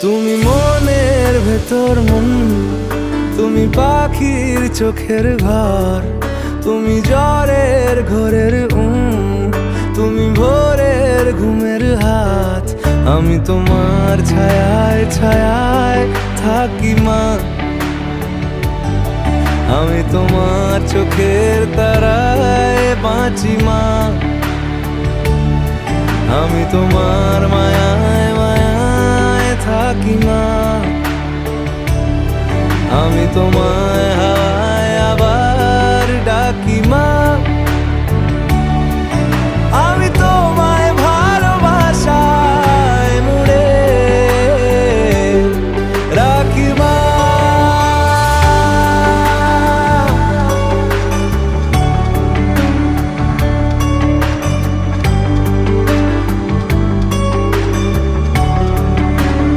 তুমি মনের ভেতর মন, তুমি পাখির চোখের ঘর, তুমি জ্বরের ঘরের তুমি ভোরের ঘুমের হাত। আমি তোমার ছায়ায় ছায়ায় থাকি মা, আমি তোমার চোখের তারায় বাঁচি মা, আমি তোমার মায়ায় মায়ায় থাকি মা।